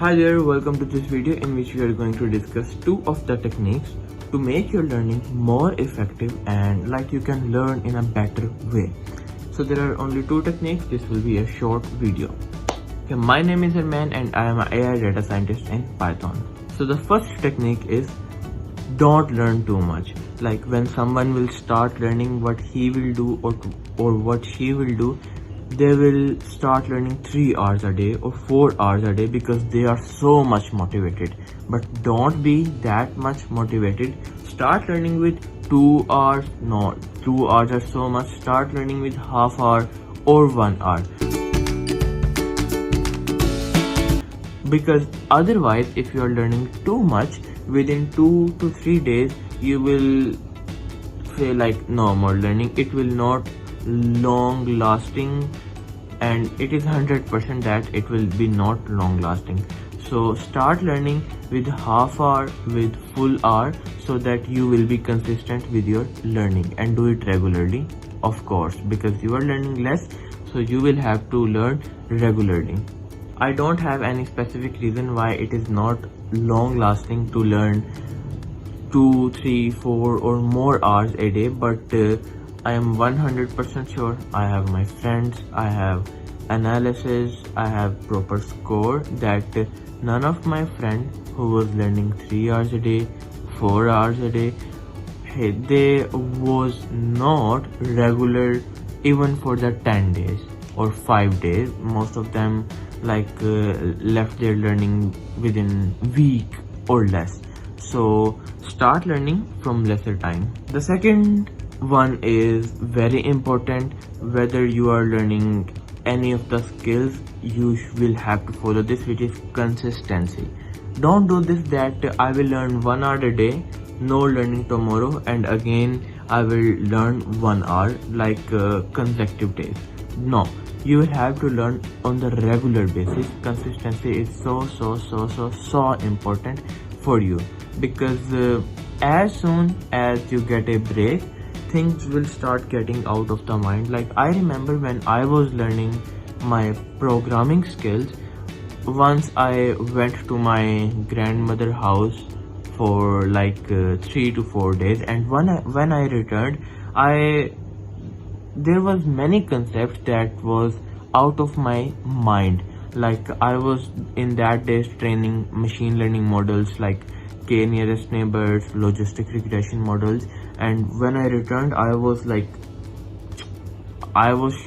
Hi there, welcome to this video in which we are going to discuss two of the techniques to make your learning more effective and like you can learn in a better way. So there are only two techniques. This will be a short video. Okay, my name is Harman and I am an AI data scientist in Python. So the first technique is don't learn too much. Like when someone will start learning what he will do or what she will do, they will start learning 3 hours a day or 4 hours a day because they are so much motivated. But don't be that much motivated. Start learning with 2 hours. No, 2 hours are so much. Start learning with half hour or 1 hour. Because otherwise, if you are learning too much, within 2 to 3 days, you will say like no more learning. It will not long lasting, and it is 100% that it will be not long lasting. So start learning with half hour, with full hour, so that you will be consistent with your learning, and do it regularly, of course, because you are learning less, so you will have to learn regularly. I don't have any specific reason why it is not long lasting to learn 2, 3, 4 or more hours a day, but I am 100% sure. I have my friends, I have analysis, I have proper score that none of my friends who was learning 3 hours a day, 4 hours a day, they was not regular even for the 10 days or 5 days. Most of them left their learning within week or less. So start learning from lesser time. The second one is very important. Whether you are learning any of the skills, you will have to follow this, which is consistency. Don't do this that I will learn 1 hour a day, no learning tomorrow, and again I will learn 1 hour consecutive days. No, you will have to learn on the regular basis. Consistency is so important for you, because as soon as you get a break, things will start getting out of the mind. Like I remember when I was learning my programming skills, once I went to my grandmother house for 3 to 4 days, and when I returned, there was many concepts that was out of my mind. Like I was in that days training machine learning models like k nearest neighbors, logistic regression models, and when I returned, I was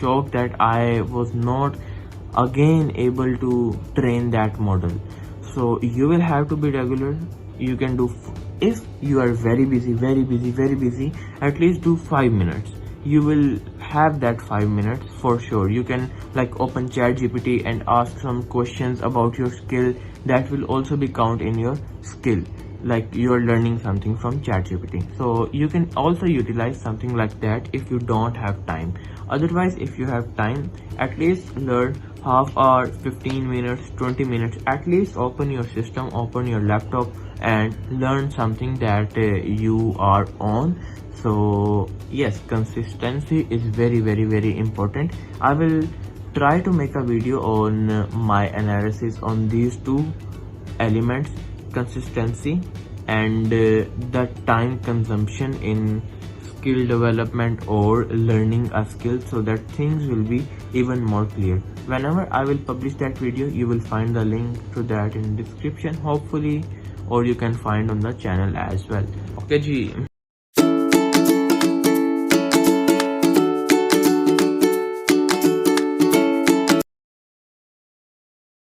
shocked that I was not again able to train that model. So you will have to be regular. You can do, if you are very busy, at least do 5 minutes. You will have that 5 minutes for sure. You can open ChatGPT and ask some questions about your skill. That will also be count in your skill, like you are learning something from ChatGPT. So you can also utilize something like that if you don't have time. Otherwise, if you have time, at least learn half hour, 15 minutes, 20 minutes. At least open your system, open your laptop, and learn something that you are on. So yes, consistency is very important. I will try to make a video on my analysis on these two elements, consistency and the time consumption in skill development or learning a skill, so that things will be even more clear. Whenever I will publish that video, you will find the link to that in description hopefully, or you can find on the channel as well. Okay ji.